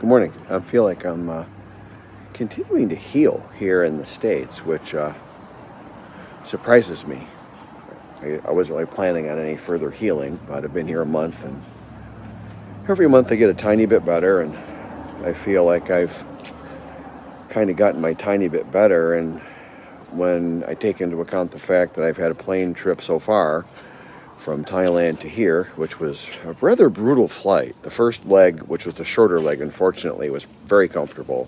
Good morning. I feel like I'm continuing to heal here in the States, which surprises me. I wasn't really planning on any further healing, but I've been here a month, and every month I get a tiny bit better, and I feel like I've kind of gotten my tiny bit better. And when I take into account the fact that I've had a plane trip so far from Thailand to here, which was a rather brutal flight. The first leg, which was the shorter leg, unfortunately, was very comfortable.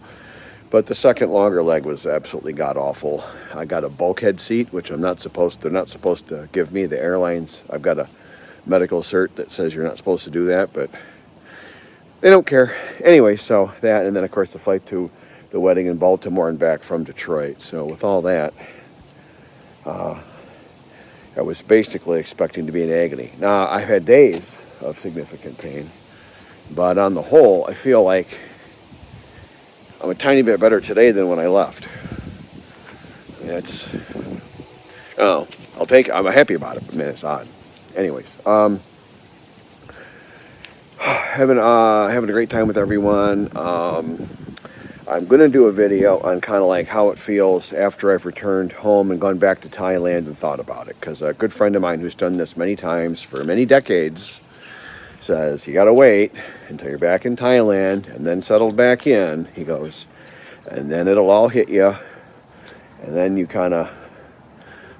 But the second longer leg was absolutely god-awful. I got a bulkhead seat, which they're not supposed to give me, the airlines. I've got a medical cert that says you're not supposed to do that, but they don't care. Anyway, so that, and then of course the flight to the wedding in Baltimore and back from Detroit. So with all that, I was basically expecting to be in agony. Now, I've had days of significant pain, but on the whole, I feel like I'm a tiny bit better today than when I left. I'm happy about it, but man, it's odd. Anyways, having a great time with everyone. I'm going to do a video on kind of like how it feels after I've returned home and gone back to Thailand and thought about it. Because a good friend of mine who's done this many times for many decades says, you got to wait until you're back in Thailand and then settled back in. He goes, and then it'll all hit you. And then you kind of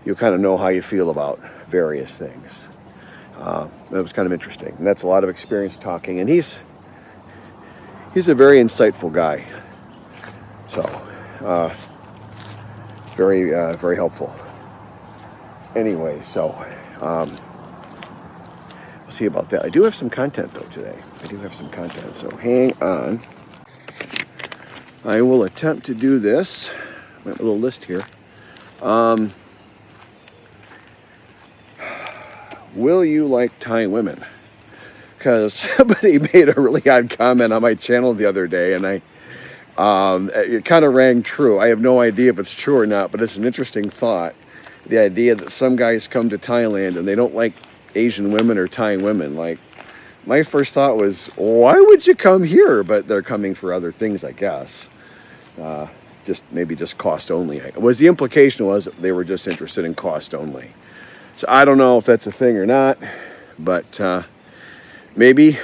know how you feel about various things. It was kind of interesting. And that's a lot of experience talking. And he's a very insightful guy. So, very helpful. Anyway, so we'll see about that. I do have some content though today. So hang on. I will attempt to do this. I have a little list here. Will you like Thai women? Because somebody made a really odd comment on my channel the other day, and it kind of rang true. I have no idea if it's true or not, but it's an interesting thought. The idea that some guys come to Thailand and they don't like Asian women or Thai women. Like, my first thought was, why would you come here? But they're coming for other things, I guess. Maybe just cost only. The implication was that they were just interested in cost only. So I don't know if that's a thing or not, but maybe.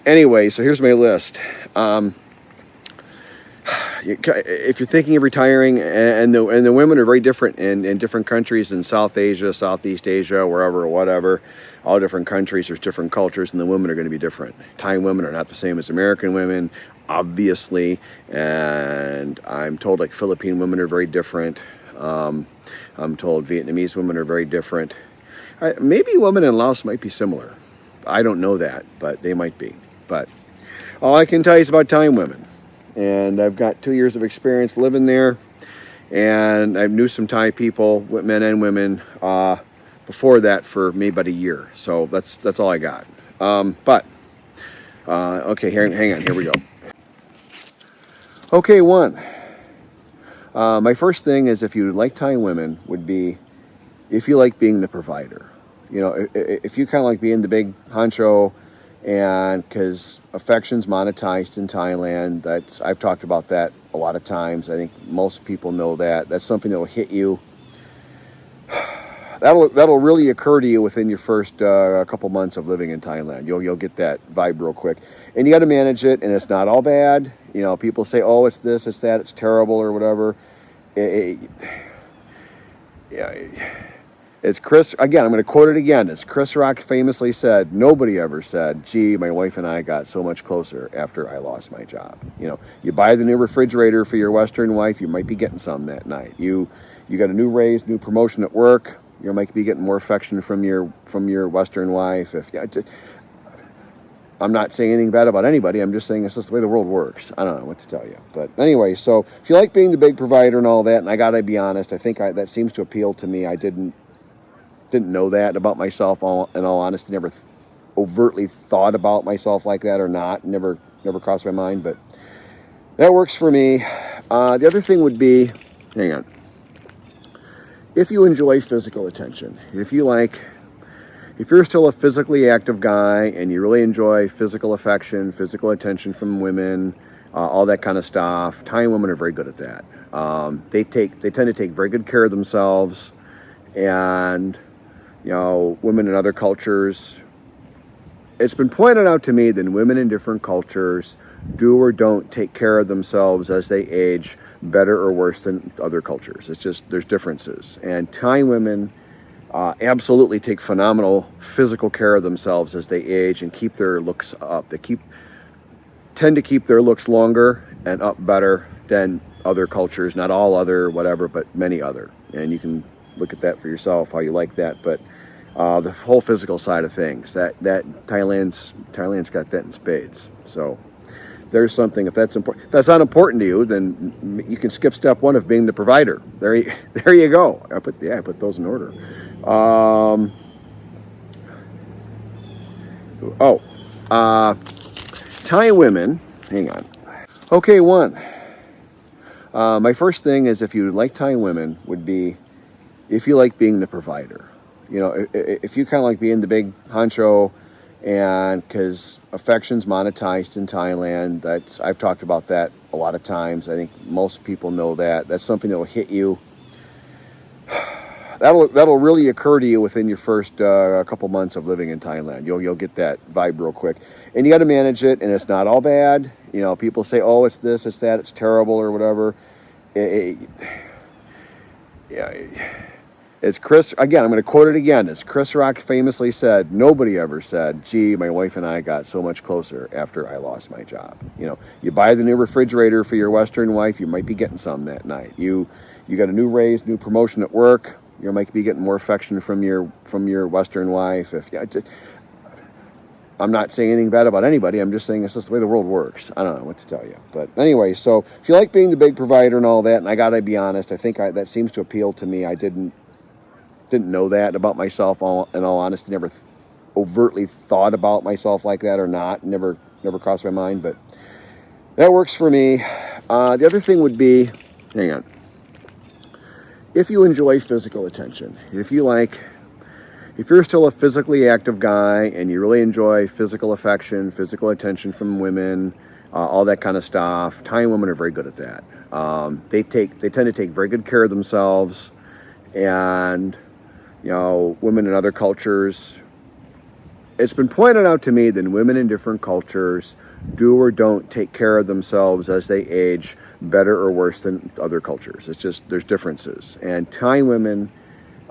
Anyway, so here's my list. If you're thinking of retiring, and the women are very different in different countries in South Asia, Southeast Asia, wherever, whatever, all different countries, there's different cultures, and the women are going to be different. Thai women are not the same as American women, obviously, and I'm told like Philippine women are very different. I'm told Vietnamese women are very different. Maybe women in Laos might be similar. I don't know that, but they might be. But all I can tell you is about Thai women. And I've got 2 years of experience living there, and I knew some Thai people, men and women, before that for maybe about a year. So that's all I got. Okay, hang on, here we go. Okay, my first thing is, if you like Thai women, would be if you like being the provider. You know, if you kind of like being the big honcho, and because affection's monetized in Thailand, I've talked about that a lot of times. I think most people know that. That's something that will hit you. That'll really occur to you within your first couple months of living in Thailand. You'll get that vibe real quick, and you got to manage it. And it's not all bad. You know, people say, "Oh, it's this, it's that, it's terrible," or whatever. It's Chris, again, I'm going to quote it again. As Chris Rock famously said, nobody ever said, gee, my wife and I got so much closer after I lost my job. You know, you buy the new refrigerator for your Western wife, you might be getting some that night. You got a new raise, new promotion at work, you might be getting more affection from your Western wife. I'm not saying anything bad about anybody. I'm just saying it's just the way the world works. I don't know what to tell you. But anyway, so if you like being the big provider and all that, and I got to be honest, I think that seems to appeal to me. I didn't know that about myself, in all honesty. Never overtly thought about myself like that or not. Never crossed my mind, but that works for me. The other thing would be, hang on, if you enjoy physical attention, if you like if you're still a physically active guy and you really enjoy physical affection, physical attention from women, all that kind of stuff, Thai women are very good at that. They tend to take very good care of themselves, and women in other cultures. It's been pointed out to me that women in different cultures do or don't take care of themselves as they age better or worse than other cultures. It's just there's differences, and Thai women absolutely take phenomenal physical care of themselves as they age and keep their looks up. They tend to keep their looks longer and up better than other cultures. Not all other, whatever, but many other. And you can look at that for yourself, how you like that. But the whole physical side of things, that Thailand's got that in spades. So there's something. If that's important, if that's not important to you, then you can skip step one of being the provider. There you go. I put those in order. Thai women. Hang on. Okay, one. My first thing is, if you like Thai women, would be if you like being the provider. If you kind of like being the big honcho, and because affection's monetized in Thailand, I've talked about that a lot of times. I think most people know that. That's something that will hit you. That'll really occur to you within your first couple months of living in Thailand. You'll get that vibe real quick, and you got to manage it. And it's not all bad. People say, "Oh, it's this, it's that, it's terrible," or whatever. Yeah. It's Chris, again, I'm going to quote it again. As Chris Rock famously said, nobody ever said, "Gee, my wife and I got so much closer after I lost my job." You buy the new refrigerator for your Western wife, you might be getting some that night. You got a new raise, new promotion at work, you might be getting more affection from your Western wife. I'm not saying anything bad about anybody. I'm just saying it's just the way the world works. I don't know what to tell you. But anyway, so if you like being the big provider and all that, and I got to be honest, I think that seems to appeal to me. I didn't know that about myself, in all honesty. Never overtly thought about myself like that, or not. Never crossed my mind, but that works for me. The other thing would be, hang on, if you enjoy physical attention, if you're still a physically active guy and you really enjoy physical affection, physical attention from women, all that kind of stuff, Thai women are very good at that. They tend to take very good care of themselves, and women in other cultures. It's been pointed out to me that women in different cultures do or don't take care of themselves as they age better or worse than other cultures. It's just there's differences, and Thai women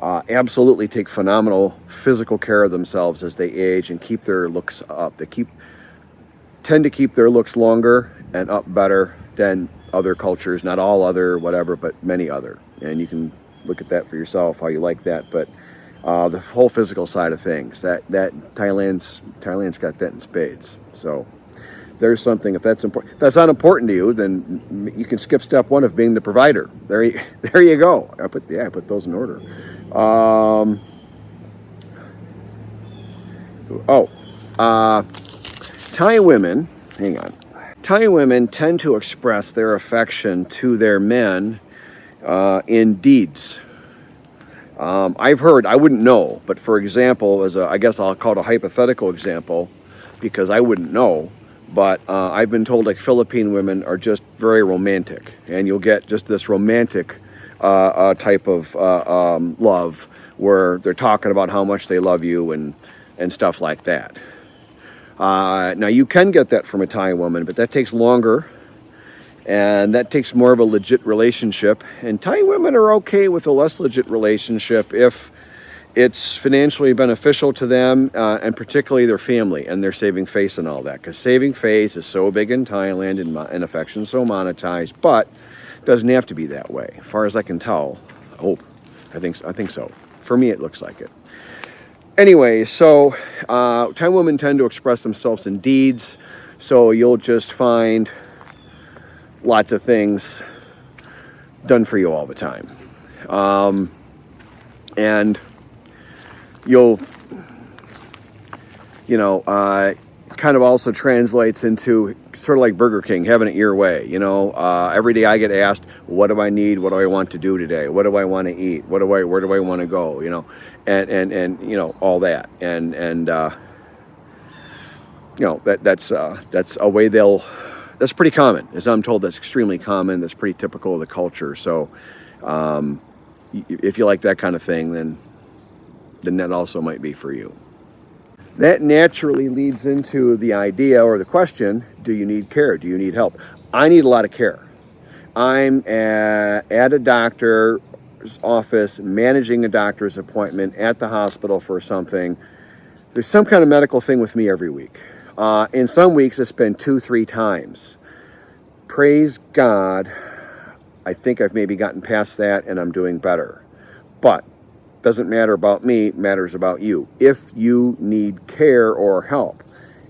absolutely take phenomenal physical care of themselves as they age and keep their looks up. They tend to keep their looks longer and up better than other cultures. Not all other, whatever, but many other. And you can look at that for yourself, how you like that. But the whole physical side of things, that Thailand's got that in spades. So there's something. If that's important, if that's not important to you, then you can skip step one of being the provider. There you go. I put those in order. Thai women. Hang on. Thai women tend to express their affection to their men in deeds. I've heard, I wouldn't know, but for example, I guess I'll call it a hypothetical example, because I wouldn't know, but I've been told, like, Philippine women are just very romantic, and you'll get just this romantic type of love, where they're talking about how much they love you and stuff like that. Now, you can get that from a Thai woman, but that takes longer, and that takes more of a legit relationship. And Thai women are okay with a less legit relationship if it's financially beneficial to them, and particularly their family, and they're saving face and all that. Because saving face is so big in Thailand, and affection so monetized, but it doesn't have to be that way. As far as I can tell, I think so. For me, it looks like it. Anyway, so Thai women tend to express themselves in deeds, so you'll just find lots of things done for you all the time. And you'll, kind of also translates into sort of like Burger King, having it your way. You know, every day I get asked, what do I need? What do I want to do today? What do I want to eat? Where do I want to go? You know, and you know, all that. And you know, that's a way that's pretty common. As I'm told, that's extremely common. That's pretty typical of the culture. So if you like that kind of thing, then that also might be for you. That naturally leads into the idea or the question, do you need care? Do you need help? I need a lot of care. I'm at a doctor's office, managing a doctor's appointment at the hospital for something. There's some kind of medical thing with me every week. In some weeks, it's been 2-3 times. Praise God, I think I've maybe gotten past that and I'm doing better. But doesn't matter about me, matters about you. If you need care or help,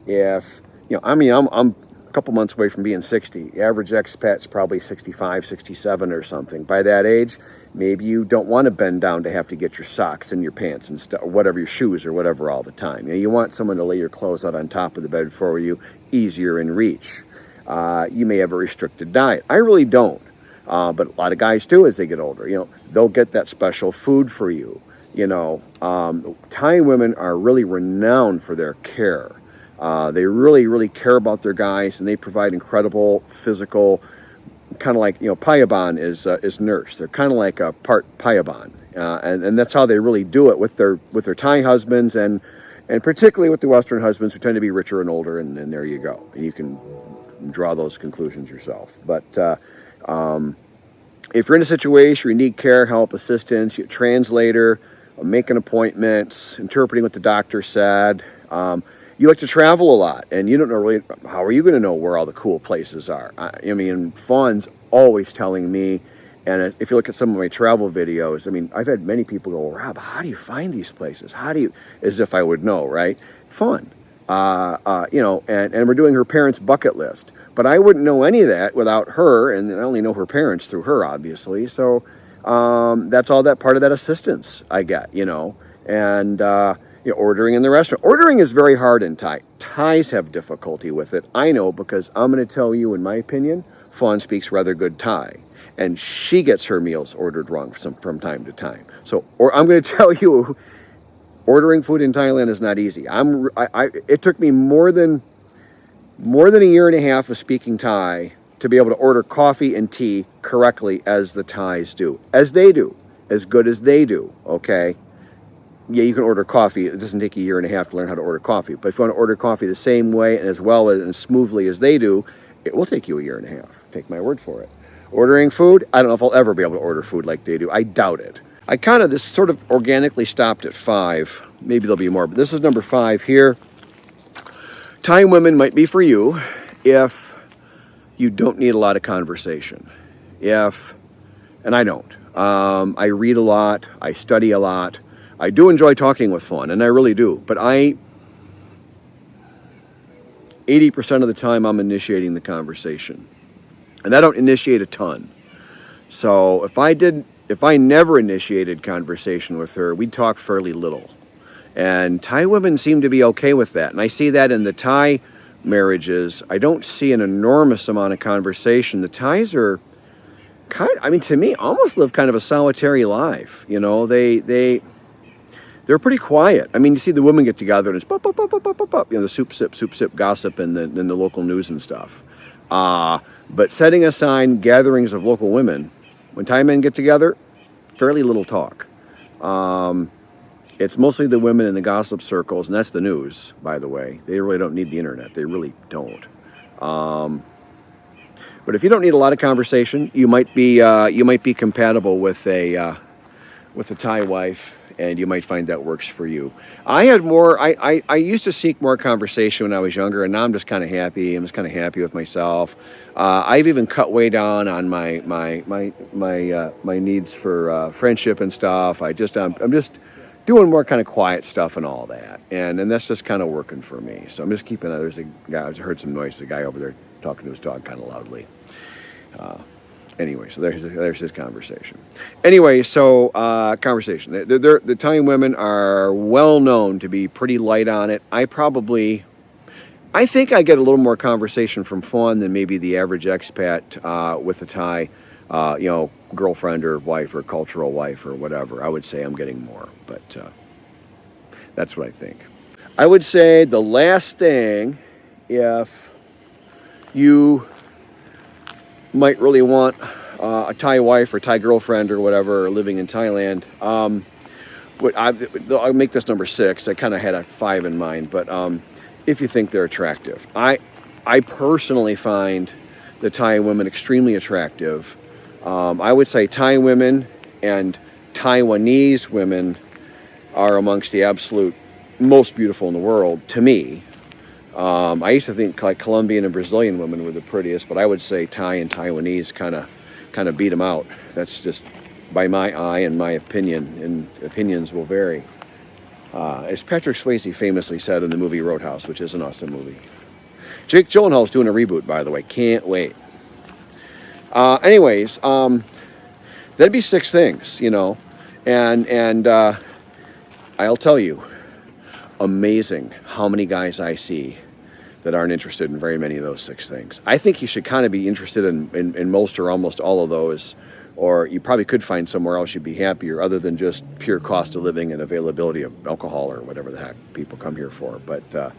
if, you know, I mean, I'm a couple months away from being 60. The average expat's probably 65, 67 or something. By that age, maybe you don't want to bend down to have to get your socks and your pants and stuff, whatever, your shoes or whatever all the time. You know, you want someone to lay your clothes out on top of the bed for you, easier in reach. You may have a restricted diet. I really don't. But a lot of guys do as they get older. You know, they'll get that special food for you. You know, Thai women are really renowned for their care. They really, really care about their guys, and they provide incredible physical, kind of like, you know, Payaban is nurse. They're kind of like a part Payaban, and that's how they really do it with their Thai husbands, and particularly with the Western husbands who tend to be richer and older. And there you go, and you can draw those conclusions yourself. But if you're in a situation where you need care, help, assistance, you translator, making appointments, interpreting what the doctor said. You like to travel a lot, and you don't know really, how are you going to know where all the cool places are? I mean, Fawn's always telling me, and if you look at some of my travel videos, I mean, I've had many people go, Rob, how do you find these places? How do you, as if I would know, right? Fawn, you know, and we're doing her parents' bucket list. But I wouldn't know any of that without her, and I only know her parents through her, obviously. So that's all that part of that assistance I get, you know. And you know, ordering in the restaurant. Ordering is very hard in Thai. Thais have difficulty with it. I know, because I'm going to tell you, in my opinion, Fawn speaks rather good Thai, and she gets her meals ordered wrong from time to time. So, or I'm going to tell you, ordering food in Thailand is not easy. It took me more than a year and a half of speaking Thai to be able to order coffee and tea correctly as the Thais do. As they do. As good as they do, okay? Yeah, you can order coffee. It doesn't take a year and a half to learn how to order coffee. But if you want to order coffee the same way and as well as and smoothly as they do, it will take you a year and a half. Take my word for it. Ordering food, I don't know if I'll ever be able to order food like they do. I doubt it. I kind of, this sort of organically stopped at 5. Maybe there'll be more, but this is number 5 here. Thai women might be for you if you don't need a lot of conversation. And I don't. I read a lot. I study a lot. I do enjoy talking with Fawn, and I really do. But 80% of the time, I'm initiating the conversation. And I don't initiate a ton. So if I never initiated conversation with her, we'd talk fairly little. And Thai women seem to be okay with that. And I see that in the Thai marriages. I don't see an enormous amount of conversation. The Thais are I mean, to me, almost live kind of a solitary life. You know, they're pretty quiet. I mean, you see the women get together and it's pop, pop, pop, pop, pop, pop, you know, the soup sip gossip and the local news and stuff. But setting aside gatherings of local women, when Thai men get together, fairly little talk. It's mostly the women in the gossip circles, and that's the news, by the way. They really don't need the internet. They really don't. But if you don't need a lot of conversation, you might be compatible with a Thai wife, and you might find that works for you. I had more. I used to seek more conversation when I was younger, and now I'm just kind of happy. I'm just kind of happy with myself. I've even cut way down on my needs for friendship and stuff. I'm just doing more kind of quiet stuff and all that, and that's just kind of working for me. So I'm just keeping. There's a guy. I heard some noise. The guy over there talking to his dog kind of loudly. Anyway, so there's his conversation. Anyway, so conversation. The Italian women are well known to be pretty light on it. I probably I think I get a little more conversation from Fawn than maybe the average expat with a Thai, girlfriend or wife or cultural wife or whatever. I would say I'm getting more, but that's what I think. I would say the last thing, if you might really want a Thai wife or Thai girlfriend or whatever living in Thailand, I'll make this number 6. I kind of had a 5 in mind, but if you think they're attractive. I personally find the Thai women extremely attractive. I would say Thai women and Taiwanese women are amongst the absolute most beautiful in the world to me. I used to think like Colombian and Brazilian women were the prettiest, but I would say Thai and Taiwanese kind of beat them out. That's just by my eye and my opinion, and opinions will vary. As Patrick Swayze famously said in the movie Roadhouse, which is an awesome movie. Jake Gyllenhaal's doing a reboot, by the way. Can't wait. Anyways, that'd be 6 things, and I'll tell you, amazing how many guys I see that aren't interested in very many of those 6 things. I think you should kind of be interested in most or almost all of those, or you probably could find somewhere else you'd be happier other than just pure cost of living and availability of alcohol or whatever the heck people come here for. But,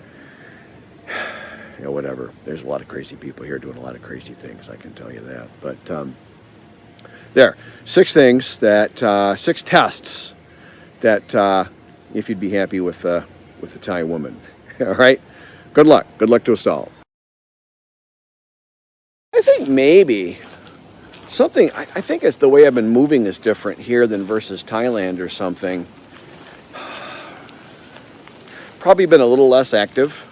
whatever. There's a lot of crazy people here doing a lot of crazy things, I can tell you that. But there, 6 things that, 6 tests that if you'd be happy with the Thai woman. All right? Good luck. Good luck to us all. I think maybe something, I think it's the way I've been moving is different here than versus Thailand or something. Probably been a little less active.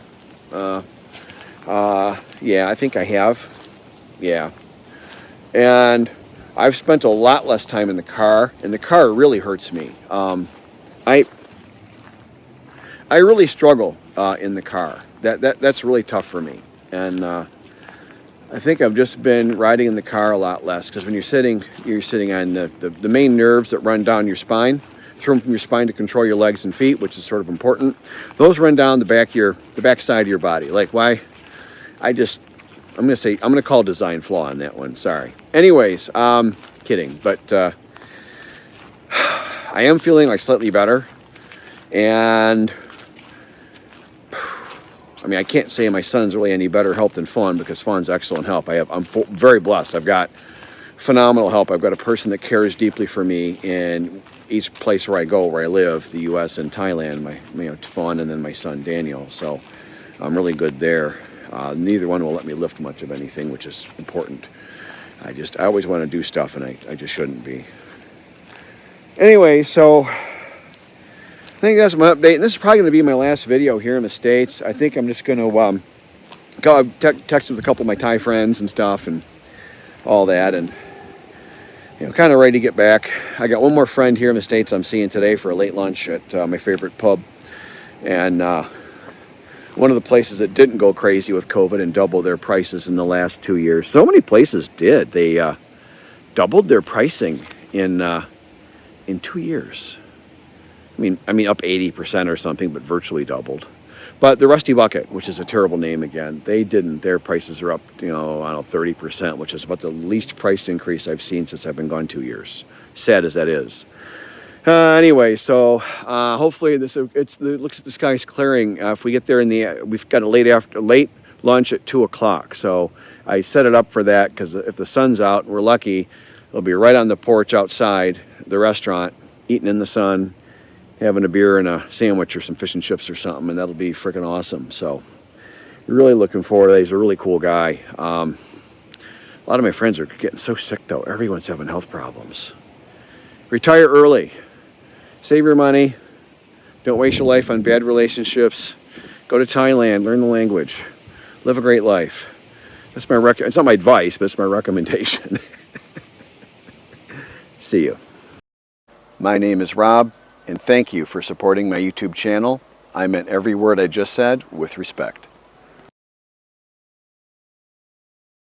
Yeah, I think I have. Yeah. And I've spent a lot less time in the car, and the car really hurts me. I really struggle in the car. That's really tough for me. And I think I've just been riding in the car a lot less, because when you're sitting on the main nerves that run down your spine, through them from your spine to control your legs and feet, which is sort of important. Those run down the back side of your body. Like why? I'm gonna call design flaw on that one. Sorry. Anyways, kidding. But I am feeling like slightly better, and I mean, I can't say my son's really any better help than Fawn, because Fawn's excellent help. I'm very blessed. I've got phenomenal help. I've got a person that cares deeply for me in each place where I go, where I live, the U.S. and Thailand, Fawn, and then my son Daniel. So I'm really good there. Neither one will let me lift much of anything, which is important. I always want to do stuff, and I just shouldn't be. Anyway, so I think that's my update, and this is probably going to be my last video here in the States. I think I'm just going to text with a couple of my Thai friends and stuff and all that, and kind of ready to get back. I got one more friend here in the States I'm seeing today for a late lunch at my favorite pub, and one of the places that didn't go crazy with COVID and double their prices in the last 2 years. So many places did. They doubled their pricing in 2 years. I mean, up 80% or something, but virtually doubled. But the Rusty Bucket, which is a terrible name again, they didn't. Their prices are up, I don't know, 30%, which is about the least price increase I've seen since I've been gone 2 years. Sad as that is. Anyway, so hopefully it looks like the sky's clearing. If we get there we've got a late lunch at 2 o'clock. So I set it up for that, because if the sun's out, we're lucky, it'll be right on the porch outside the restaurant, eating in the sun, having a beer and a sandwich or some fish and chips or something, and that'll be freaking awesome. So really looking forward to that. He's a really cool guy. A lot of my friends are getting so sick, though. Everyone's having health problems. Retire early. Save your money. Don't waste your life on bad relationships. Go to Thailand. Learn the language. Live a great life. That's my it's not my advice, but it's my recommendation. See you. My name is Rob, and thank you for supporting my YouTube channel. I meant every word I just said with respect.